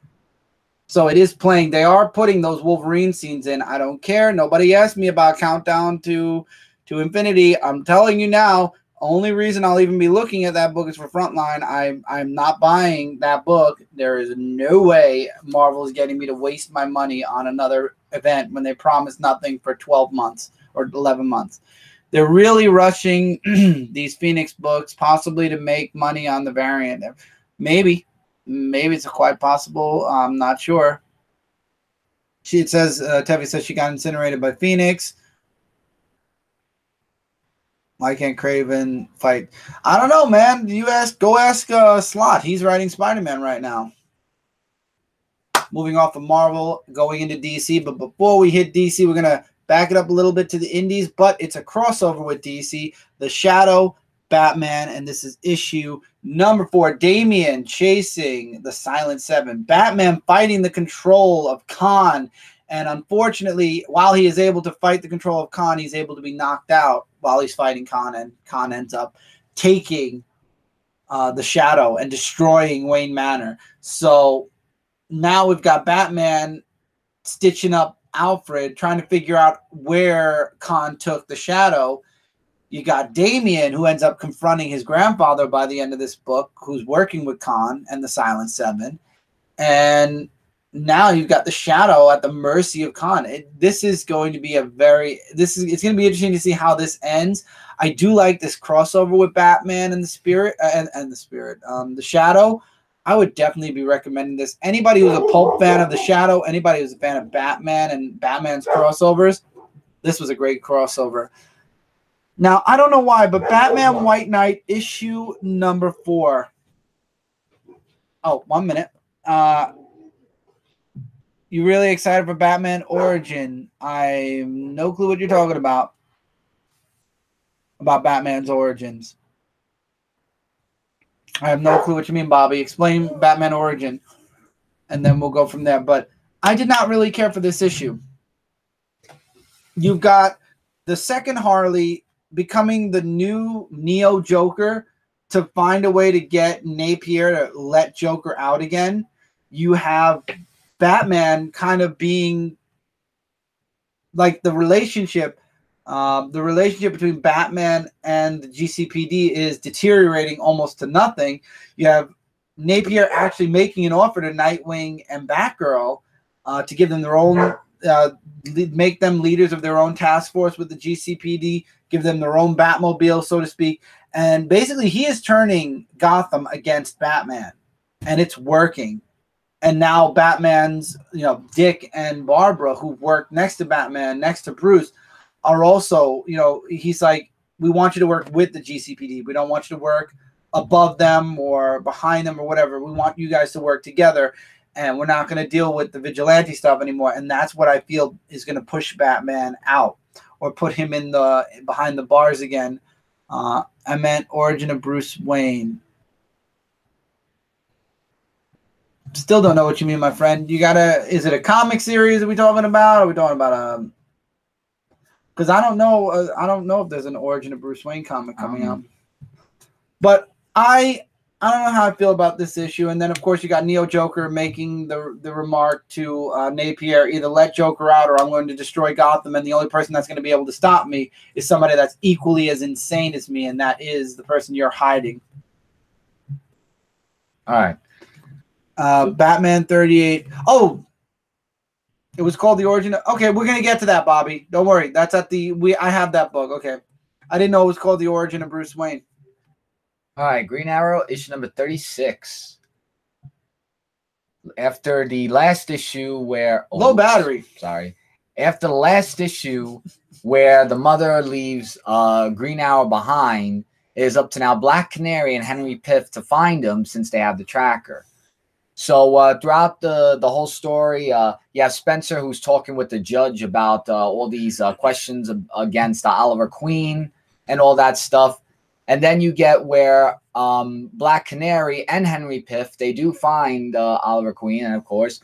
So it is playing. They are putting those Wolverine scenes in. I don't care. Nobody asked me about Countdown to Infinity. I'm telling you now, only reason I'll even be looking at that book is for Frontline. I'm not buying that book. There is no way Marvel is getting me to waste my money on another event when they promise nothing for 12 months or 11 months. They're really rushing these Phoenix books, possibly to make money on the variant. Maybe it's quite possible. I'm not sure. It says, Tevi says she got incinerated by Phoenix. Why can't Kraven fight? I don't know, man. Go ask Slott. He's writing Spider-Man right now. Moving off of Marvel, going into DC. But before we hit DC, we're going to back it up a little bit to the indies. But it's a crossover with DC. The Shadow, Batman, and this is issue number 4. Damian chasing the Silent Seven. Batman fighting the control of Khan. And unfortunately, while he is able to fight the control of Khan, he's able to be knocked out while he's fighting Khan. And Khan ends up taking the Shadow and destroying Wayne Manor. So now we've got Batman stitching up Alfred, trying to figure out where Khan took the Shadow. You got Damian, who ends up confronting his grandfather by the end of this book, who's working with Khan and the Silent Seven. And now you've got the Shadow at the mercy of Khan. This is going to be it's going to be interesting to see how this ends. I do like this crossover with Batman and the Shadow. I would definitely be recommending this. Anybody who's a pulp fan of the Shadow, anybody who's a fan of Batman and Batman's crossovers, this was a great crossover. Now, I don't know why, but Batman White Knight issue number 4. Oh, 1 minute. You really excited for Batman Origin? I have no clue what you're talking about Batman's Origins. I have no clue what you mean, Bobby. Explain Batman Origin, and then we'll go from there. But I did not really care for this issue. You've got the second Harley becoming the new Neo Joker to find a way to get Napier to let Joker out again. You have Batman kind of being like the relationship between Batman and the GCPD is deteriorating almost to nothing. You have Napier actually making an offer to Nightwing and Batgirl to give them their own, make them leaders of their own task force with the GCPD, give them their own Batmobile, so to speak. And basically, he is turning Gotham against Batman, and it's working. And now Batman's, Dick and Barbara, who work next to Batman, next to Bruce, are also, he's like, we want you to work with the GCPD. We don't want you to work above them or behind them or whatever. We want you guys to work together, and we're not going to deal with the vigilante stuff anymore. And that's what I feel is going to push Batman out or put him in behind the bars again. I meant origin of Bruce Wayne. Still don't know what you mean, my friend. Is it a comic series? Are we talking about? Are we talking about because I don't know if there's an origin of Bruce Wayne comic coming out. But I don't know how I feel about this issue. And then, of course, you got Neo Joker making the remark to Napier, either let Joker out or I'm going to destroy Gotham. And the only person that's going to be able to stop me is somebody that's equally as insane as me, and that is the person you're hiding.
All right.
Batman 38. Oh, it was called The Origin. Okay, we're going to get to that, Bobby. Don't worry. That's at I have that book. Okay. I didn't know it was called The Origin of Bruce Wayne.
All right, Green Arrow, issue number 36. After the last issue where...
Low battery.
Sorry. After the last issue where the mother leaves Green Arrow behind, it is up to now Black Canary and Henry Piff to find him since they have the tracker. So throughout the whole story, you have Spencer who's talking with the judge about all these questions against Oliver Queen and all that stuff. And then you get where Black Canary and Henry Piff, they do find Oliver Queen and, of course,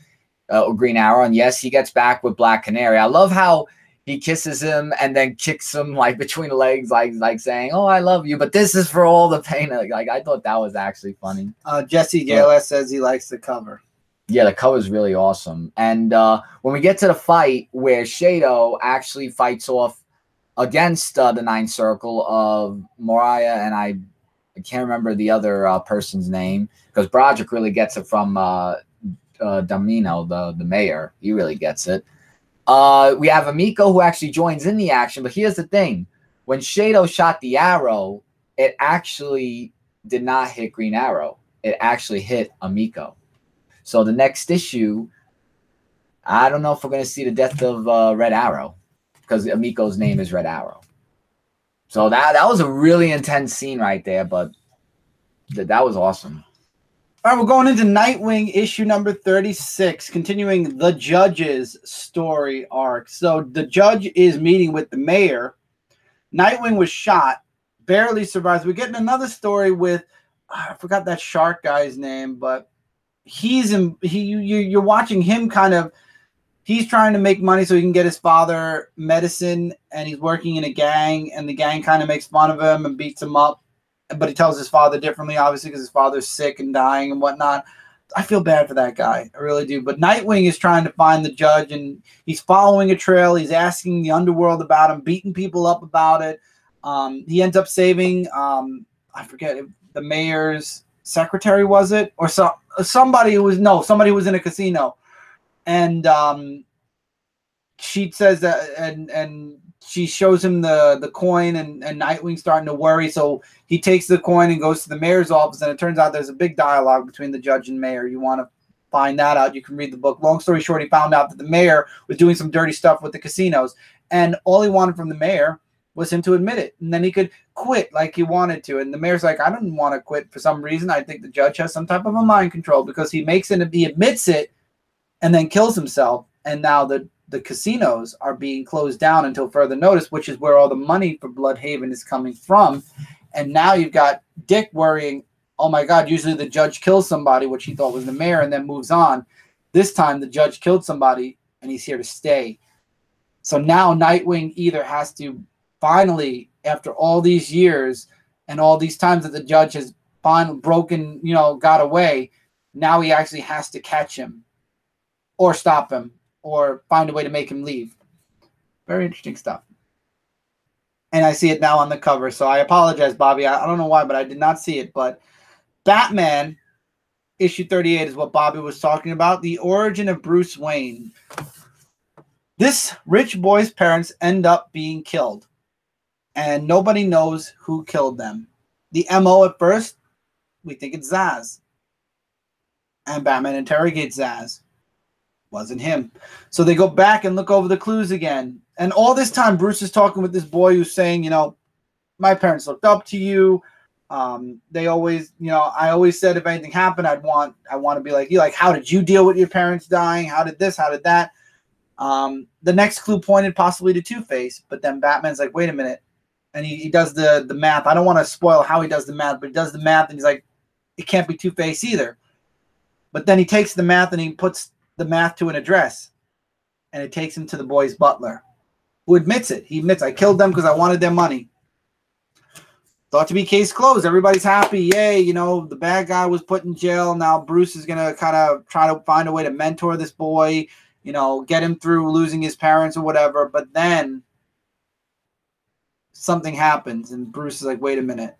Green Arrow. And, yes, he gets back with Black Canary. I love how he kisses him and then kicks him, like, between the legs, like saying, oh, I love you, but this is for all the pain. Like I thought that was actually funny.
Jesse Gale says he likes the cover.
Yeah, the cover is really awesome. And when we get to the fight where Shado actually fights off against the Ninth Circle of Mariah, and I can't remember the other person's name, because Broderick really gets it from Domino, the mayor. He really gets it. We have Amico who actually joins in the action, but here's the thing. When Shado shot the arrow, it actually did not hit Green Arrow. It actually hit Amico. So the next issue, I don't know if we're going to see the death of Red Arrow, because Amico's name is Red Arrow. So that was a really intense scene right there, but that was awesome.
All right, we're going into Nightwing issue number 36, continuing the Judge's story arc. So the Judge is meeting with the mayor. Nightwing was shot, barely survives. We're getting another story with, I forgot that shark guy's name, but you're watching him kind of, he's trying to make money so he can get his father medicine, and he's working in a gang, and the gang kind of makes fun of him and beats him up. But he tells his father differently, obviously, because his father's sick and dying and whatnot. I feel bad for that guy. I really do. But Nightwing is trying to find the Judge, and he's following a trail. He's asking the underworld about him, beating people up about it. He ends up saving, I forget, if the mayor's secretary, was it? Or somebody who was in a casino. And she says that, and she shows him the coin, and Nightwing's starting to worry. So he takes the coin and goes to the mayor's office, and it turns out there's a big dialogue between the Judge and mayor. You want to find that out, you can read the book. Long story short, he found out that the mayor was doing some dirty stuff with the casinos, and all he wanted from the mayor was him to admit it, and then he could quit like he wanted to. And the mayor's like, I didn't want to quit for some reason. I think the Judge has some type of a mind control, because he admits it and then kills himself. And now the casinos are being closed down until further notice, which is where all the money for Bloodhaven is coming from. And now you've got Dick worrying, oh my God, usually the Judge kills somebody, which he thought was the mayor, and then moves on. This time the Judge killed somebody, and he's here to stay. So now Nightwing either has to finally, after all these years and all these times that the Judge has finally got away, now he actually has to catch him. or stop him or find a way to make him leave. Very interesting stuff. And I see it now on the cover, so I apologize, Bobby. I don't know why, but I did not see it. But Batman issue 38 is what Bobby was talking about. The origin of Bruce Wayne. This rich boy's parents end up being killed, and nobody knows who killed them. The MO at first, we think it's Zsasz. And Batman interrogates Zsasz. Wasn't him. So they go back and look over the clues again. And all this time, Bruce is talking with this boy who's saying, you know, my parents looked up to you. They always, you know, I always said if anything happened, I want to be like you. Like, how did you deal with your parents dying? How did this? How did that? The next clue pointed possibly to Two-Face, but then Batman's like, wait a minute. And he does the math. I don't want to spoil how he does the math, but he does the math and he's like, it can't be Two-Face either. But then he takes the math and he puts the math to an address, and it takes him to the boy's butler, who admits it. He admits, I killed them because I wanted their money. Thought to be case closed. Everybody's happy. Yay, you know, the bad guy was put in jail. Now Bruce is going to kind of try to find a way to mentor this boy, you know, get him through losing his parents or whatever. But then something happens, and Bruce is like, wait a minute.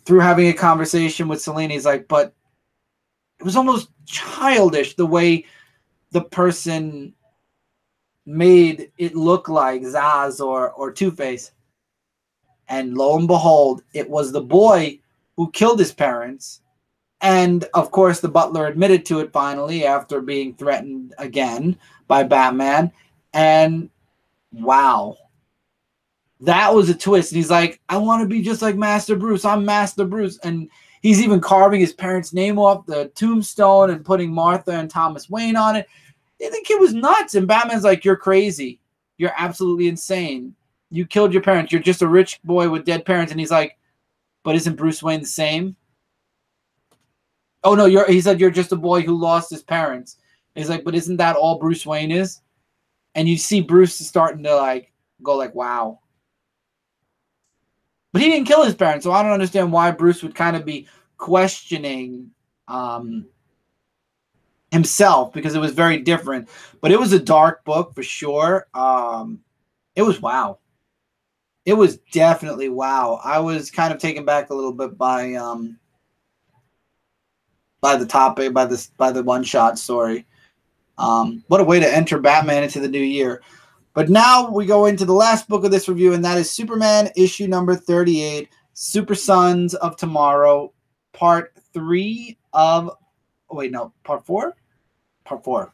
Through having a conversation with Selina, he's like, but it was almost childish the way the person made it look like Zsasz or Two-Face. And lo and behold, it was the boy who killed his parents. And, of course, the butler admitted to it finally after being threatened again by Batman. And, wow. That was a twist. And he's like, I want to be just like Master Bruce. I'm Master Bruce. And he's even carving his parents' name off the tombstone and putting Martha and Thomas Wayne on it. The kid was nuts. And Batman's like, you're crazy. You're absolutely insane. You killed your parents. You're just a rich boy with dead parents. And he's like, but isn't Bruce Wayne the same? Oh, no, he said you're just a boy who lost his parents. He's like, but isn't that all Bruce Wayne is? And you see Bruce is starting to like go like, wow. But he didn't kill his parents, so I don't understand why Bruce would kind of be questioning himself, because it was very different. But it was a dark book for sure. It was wow. It was definitely wow. I was kind of taken back a little bit by the topic, by the one-shot story. What a way to enter Batman into the new year. But now we go into the last book of this review, and that is Superman issue number 38, Super Sons of Tomorrow, part 3 of... Oh, wait, no, part 4? Part 4.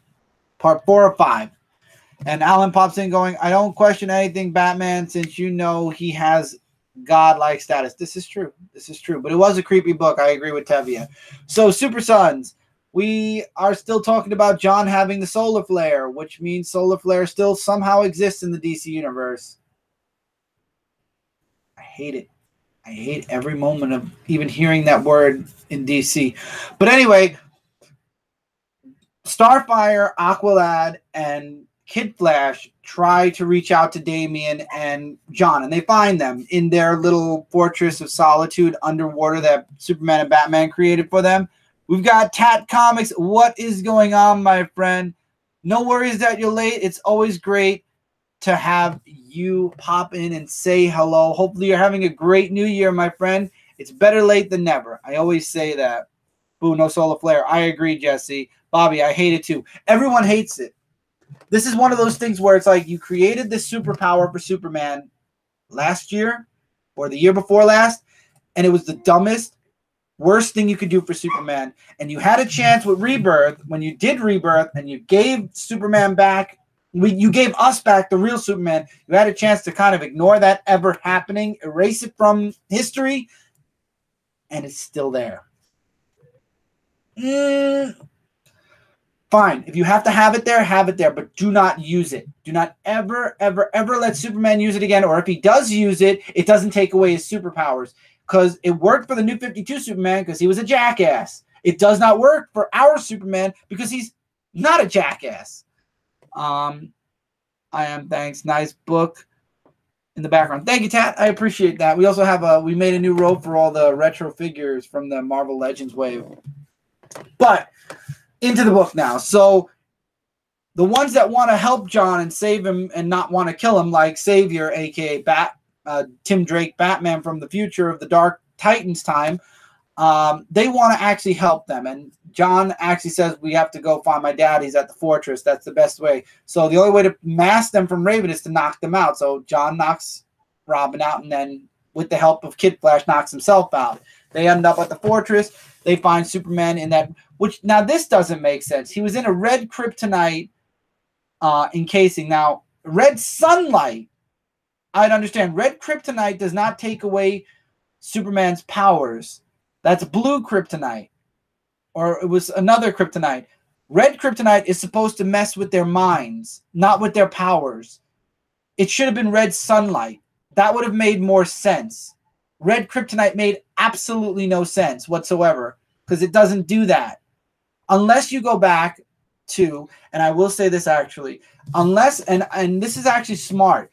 Part 4 of 5. And Alan pops in going, I don't question anything, Batman, since you know he has godlike status. This is true. This is true. But it was a creepy book. I agree with Tevia. So, Super Sons. We are still talking about John having the solar flare, which means solar flare still somehow exists in the DC universe. I hate it. I hate every moment of even hearing that word in DC. But anyway, Starfire, Aqualad, and Kid Flash try to reach out to Damian and John, and they find them in their little fortress of solitude underwater that Superman and Batman created for them. We've got Tat Comics. What is going on, my friend? No worries that you're late. It's always great to have you pop in and say hello. Hopefully you're having a great new year, my friend. It's better late than never. I always say that. Boo, no solar flare. I agree, Jesse. Bobby, I hate it too. Everyone hates it. This is one of those things where it's like you created this superpower for Superman last year or the year before last, and it was the dumbest, worst thing you could do for Superman. And you had a chance with Rebirth, when you did Rebirth and you gave Superman back, you gave us back the real Superman. You had a chance to kind of ignore that ever happening, erase it from history, and it's still there. Fine. If you have to have it there, but do not use it. Do not ever, ever, ever let Superman use it again. Or if he does use it, it doesn't take away his superpowers. Because it worked for the New 52 Superman because he was a jackass. It does not work for our Superman because he's not a jackass. Thanks. Nice book in the background. Thank you, Tat. I appreciate that. We also have we made a new robe for all the retro figures from the Marvel Legends wave. But into the book now. So The ones that want to help John and save him and not want to kill him, like Savior, aka Tim Drake, Batman from the future of the Dark Titans time, they want to actually help them. And John actually says, we have to go find my dad. He's at the fortress. That's the best way. So the only way to mask them from Raven is to knock them out. So John knocks Robin out, and then with the help of Kid Flash, knocks himself out. They end up at the fortress. They find Superman in that, which now this doesn't make sense. He was in a red kryptonite encasing. Now, red sunlight, I'd understand. Red kryptonite does not take away Superman's powers. That's blue kryptonite. Or it was another kryptonite. Red kryptonite is supposed to mess with their minds, not with their powers. It should have been red sunlight. That would have made more sense. Red kryptonite made absolutely no sense whatsoever, because it doesn't do that. Unless you go back to, and I will say this actually, unless, and this is actually smart,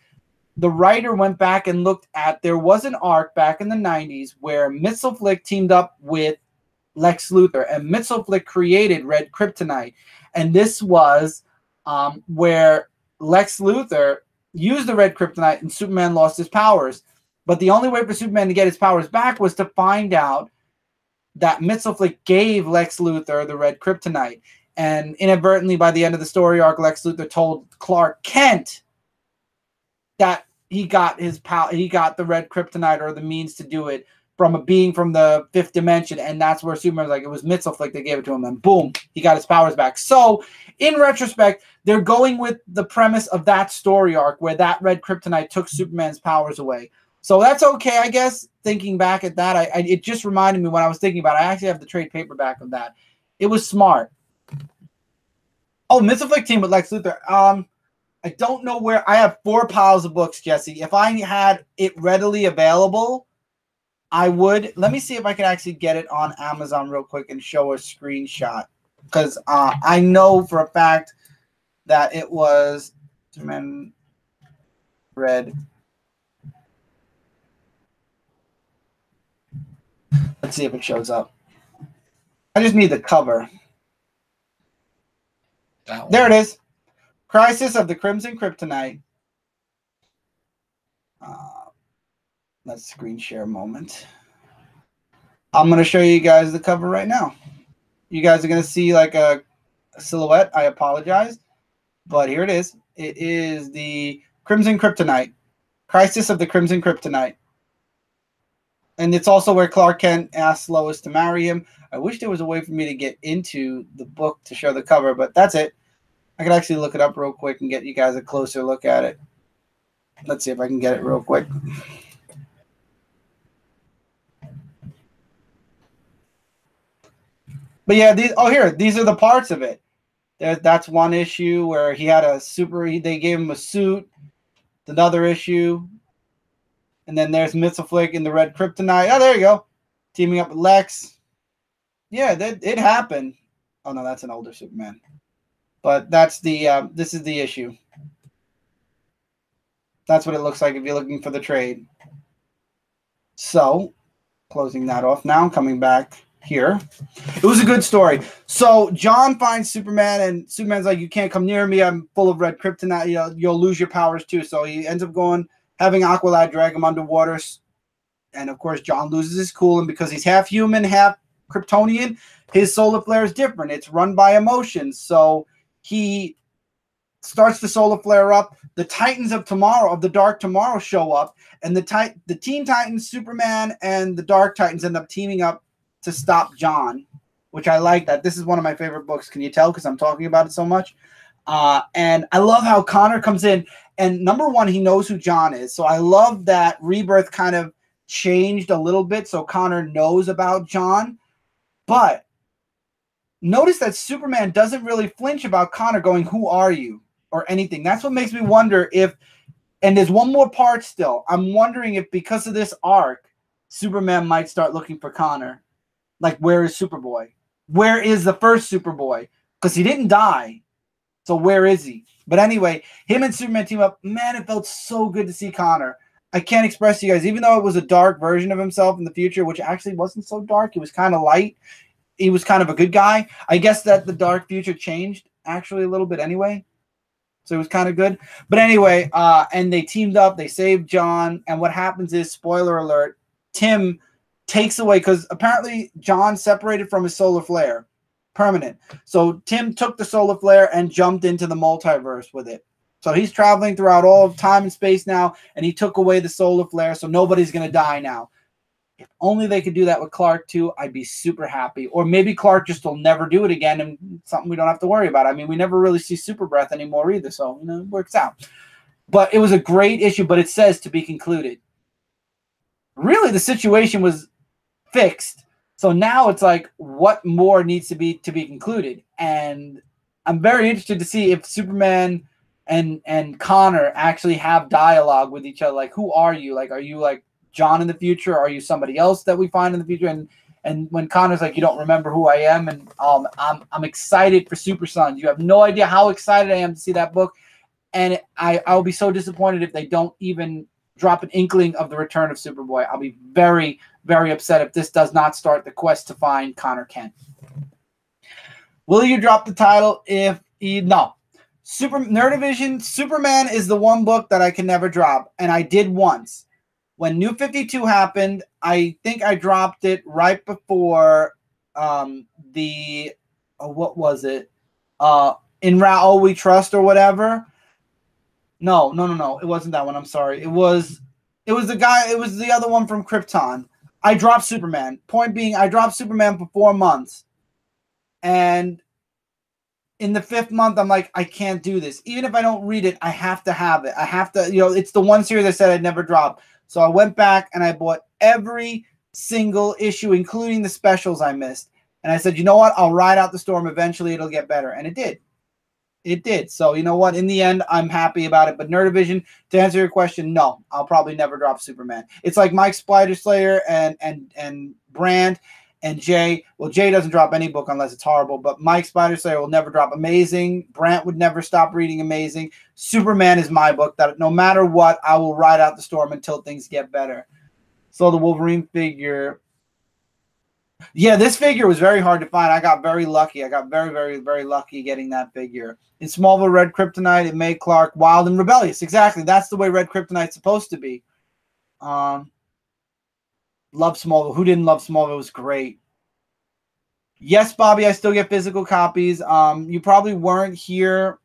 the writer went back and looked at, there was an arc back in the 90s where Mxyzptlk teamed up with Lex Luthor, and Mxyzptlk created red kryptonite. And this was where Lex Luthor used the red kryptonite and Superman lost his powers. But the only way for Superman to get his powers back was to find out that Mxyzptlk gave Lex Luthor the red kryptonite. And inadvertently, by the end of the story arc, Lex Luthor told Clark Kent that he got the red kryptonite, or the means to do it, from a being from the fifth dimension. And that's where Superman's like, it was Mxyzptlk that gave it to him, and boom, he got his powers back. So in retrospect, they're going with the premise of that story arc where that red kryptonite took Superman's powers away. So that's okay, I guess. Thinking back at that, it just reminded me when I was thinking about it. I actually have the trade paperback of that. It was smart. Oh, Mxyzptlk team with Lex Luthor. I don't know where. I have 4 piles of books, Jesse. If I had it readily available, I would. Let me see if I can actually get it on Amazon real quick and show a screenshot. Because I know for a fact that it was Red. Let's see if it shows up. I just need the cover. There it is. Crisis of the Crimson Kryptonite. Let's screen share a moment. I'm going to show you guys the cover right now. You guys are going to see like a silhouette. I apologize. But here it is. It is the Crimson Kryptonite. Crisis of the Crimson Kryptonite. And it's also where Clark Kent asks Lois to marry him. I wish there was a way for me to get into the book to show the cover, but that's it. I could actually look it up real quick and get you guys a closer look at it. Let's see if I can get it real quick. But yeah, these are the parts of it. That's one issue where he had they gave him a suit. Another issue. And then there's Mxyzptlk in the red kryptonite. Oh, there you go. Teaming up with Lex. Yeah, it happened. Oh, no, that's an older Superman. But that's the this is the issue. That's what it looks like if you're looking for the trade. So, closing that off now, coming back here. It was a good story. So, John finds Superman, and Superman's like, you can't come near me. I'm full of red kryptonite. You'll lose your powers too. So, he ends up having Aqualad drag him underwater. And, of course, John loses his cool. And because he's half human, half Kryptonian, his solar flare is different. It's run by emotions. So, he starts the solar flare up. The Titans of Tomorrow, of the Dark Tomorrow, show up. And the Teen Titans, Superman, and the Dark Titans end up teaming up to stop John, which I like that. This is one of my favorite books. Can you tell? Because I'm talking about it so much. And I love how Connor comes in. And number one, he knows who John is. So I love that Rebirth kind of changed a little bit so Connor knows about John. But notice that Superman doesn't really flinch about Connor going, who are you? Or anything. That's what makes me wonder if, and there's one more part still. I'm wondering if because of this arc, Superman might start looking for Connor. Like, where is Superboy? Where is the first Superboy? Because he didn't die. So where is he? But anyway, him and Superman team up. Man, it felt so good to see Connor. I can't express to you guys, even though it was a dark version of himself in the future, which actually wasn't so dark. It was kind of light. He was kind of a good guy. I guess that the dark future changed actually a little bit anyway. So it was kind of good. But anyway, and they teamed up. They saved John. And what happens is, spoiler alert, Tim takes away, because apparently John separated from his solar flare. Permanent. So Tim took the solar flare and jumped into the multiverse with it. So he's traveling throughout all of time and space now, and he took away the solar flare, so nobody's going to die now. If only they could do that with Clark too, I'd be super happy. Or maybe Clark just will never do it again, and something we don't have to worry about. I mean, we never really see Super Breath anymore either, so it works out. But it was a great issue, but it says to be concluded. Really, the situation was fixed. So now it's like, what more needs to be concluded? And I'm very interested to see if Superman and Connor actually have dialogue with each other. Like, who are you? Like, are you like John in the future? Are you somebody else that we find in the future? And when Connor's like, you don't remember who I am, and I'm excited for Super Sons. You have no idea how excited I am to see that book, and I'll be so disappointed if they don't even drop an inkling of the return of Superboy. I'll be very, very upset if this does not start the quest to find Connor Kent. Will you drop the title if no? Nerdivision, Superman is the one book that I can never drop, and I did once. When New 52 happened, I think I dropped it right before what was it? In Ra We Trust or whatever. No. It wasn't that one. I'm sorry. It was the other one from Krypton. I dropped Superman. Point being, I dropped Superman for 4 months. And in the 5th month, I'm like, I can't do this. Even if I don't read it, I have to have it. I have to, it's the one series I said I'd never drop. So I went back and I bought every single issue, including the specials I missed. And I said, you know what? I'll ride out the storm. Eventually, it'll get better. And it did. It did. So, you know what? In the end, I'm happy about it. But Nerdivision, to answer your question, no. I'll probably never drop Superman. It's like Mike Spider Slayer and Brand and Jay. Well, Jay doesn't drop any book unless it's horrible. But Mike Spider Slayer will never drop Amazing. Brant would never stop reading Amazing. Superman is my book that no matter what, I will ride out the storm until things get better. So the Wolverine figure. Yeah, this figure was very hard to find. I got very lucky. I got very, very, very lucky getting that figure. In Smallville, Red Kryptonite, it made Clark wild and rebellious. Exactly. That's the way Red Kryptonite's supposed to be. Love Smallville. Who didn't love Smallville? It was great. Yes, Bobby, I still get physical copies. You probably weren't here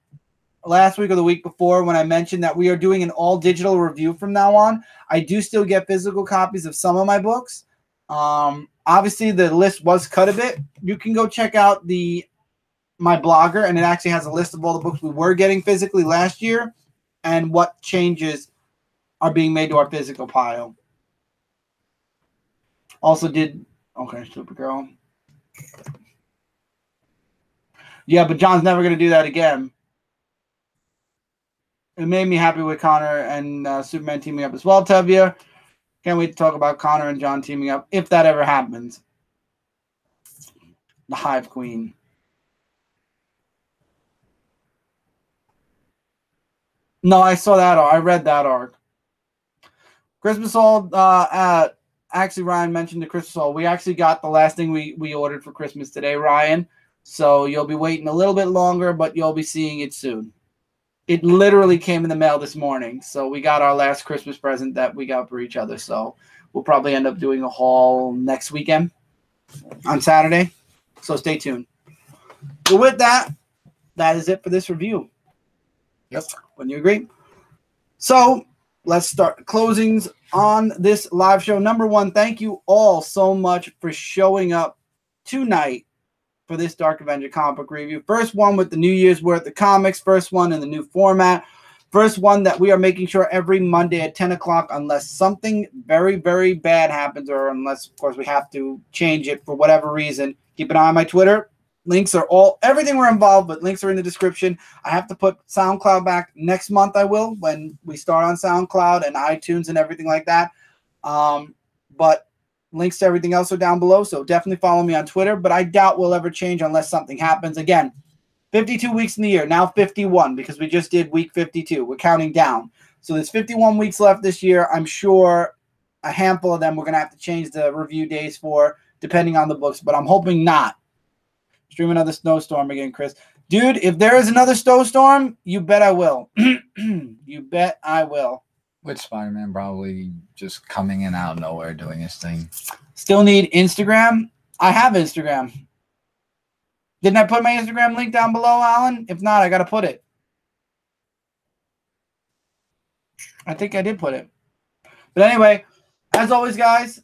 last week or the week before when I mentioned that we are doing an all-digital review from now on. I do still get physical copies of some of my books. Obviously, the list was cut a bit. You can go check out my blogger, and it actually has a list of all the books we were getting physically last year and what changes are being made to our physical pile. Also did... Okay, Supergirl. Yeah, but John's never going to do that again. It made me happy with Connor and Superman teaming up as well, Tevia. Can't wait to talk about Connor and John teaming up, if that ever happens. The Hive Queen. No, I saw that arc. I read that arc. Christmas All, actually, Ryan mentioned the Christmas All. We actually got the last thing we ordered for Christmas today, Ryan. So you'll be waiting a little bit longer, but you'll be seeing it soon. It literally came in the mail this morning. So we got our last Christmas present that we got for each other. So we'll probably end up doing a haul next weekend on Saturday. So stay tuned. But with that, that is it for this review.
Yep.
Wouldn't you agree? So let's start closings on this live show. Number one, thank you all so much for showing up tonight for this Dark Avenger comic book review. First one with the New Year's worth of comics. First one in the new format. First one that we are making sure every Monday at 10 o'clock, unless something very, very bad happens, or unless, of course, we have to change it for whatever reason. Keep an eye on my Twitter. Links are everything we're involved with. Links are in the description. I have to put SoundCloud back next month. I will, when we start on SoundCloud and iTunes and everything like that. But links to everything else are down below, so definitely follow me on Twitter. But I doubt we'll ever change unless something happens. Again, 52 weeks in the year, now 51, because we just did week 52. We're counting down. So there's 51 weeks left this year. I'm sure a handful of them we're going to have to change the review days for, depending on the books, but I'm hoping not. Stream another snowstorm again, Chris. Dude, if there is another snowstorm, you bet I will. You bet I will.
With Spider-Man probably just coming in out of nowhere doing his thing.
Still need Instagram? I have Instagram. Didn't I put my Instagram link down below, Alan? If not, I got to put it. I think I did put it. But anyway, as always, guys,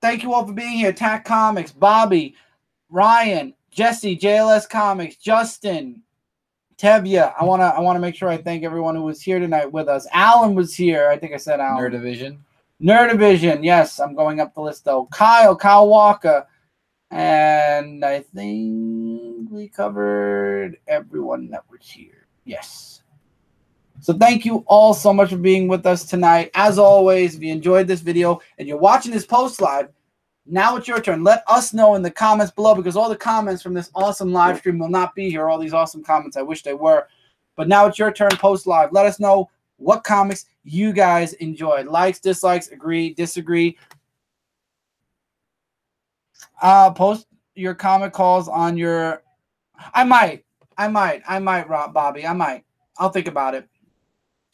thank you all for being here. Attack Comics, Bobby, Ryan, Jesse, JLS Comics, Justin, Tevya. I wanna make sure I thank everyone who was here tonight with us. Alan was here. I think I said Alan. Nerdivision. Yes, I'm going up the list though. Kyle Walker. And I think we covered everyone that was here. Yes. So thank you all so much for being with us tonight. As always, if you enjoyed this video and you're watching this post live, now it's your turn. Let us know in the comments below, because all the comments from this awesome live stream will not be here. All these awesome comments, I wish they were. But now it's your turn post live. Let us know what comics you guys enjoyed. Likes, dislikes, agree, disagree. Post your comic calls on your... I might, Bobby. I might. I'll think about it.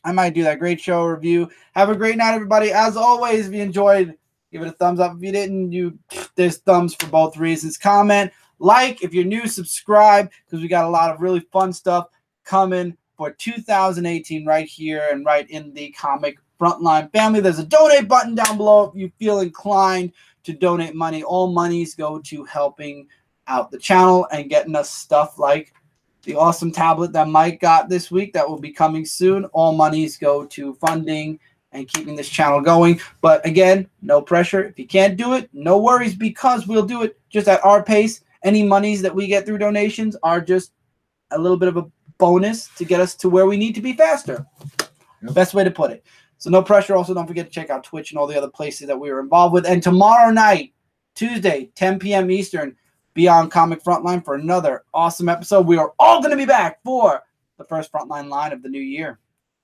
I might do that. Great show review. Have a great night, everybody. As always, if you enjoyed, give it a thumbs up. If you didn't, there's thumbs for both reasons. Comment, like. If you're new, subscribe, because we got a lot of really fun stuff coming for 2018 right here and right in the Comic Frontline family. There's a donate button down below if you feel inclined to donate money. All monies go to helping out the channel and getting us stuff like the awesome tablet that Mike got this week that will be coming soon. All monies go to funding and keeping this channel going. But again, no pressure. If you can't do it, no worries, because we'll do it just at our pace. Any monies that we get through donations are just a little bit of a bonus to get us to where we need to be faster. Yep. Best way to put it. So no pressure. Also, don't forget to check out Twitch and all the other places that we were involved with. And tomorrow night, Tuesday, 10 p.m. Eastern, be on Comic Frontline for another awesome episode. We are all going to be back for the first Frontline line of the new year.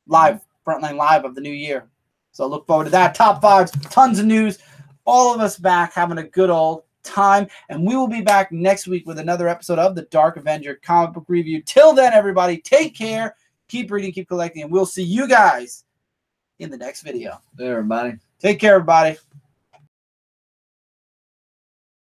Frontline Live of the new year. So look forward to that. Top fives, tons of news. All of us back having a good old time. And we will be back next week with another episode of the Dark Avenger comic book review. Till then, everybody, take care. Keep reading, keep collecting, and we'll see you guys in the next video.
Hey, everybody.
Take care, everybody.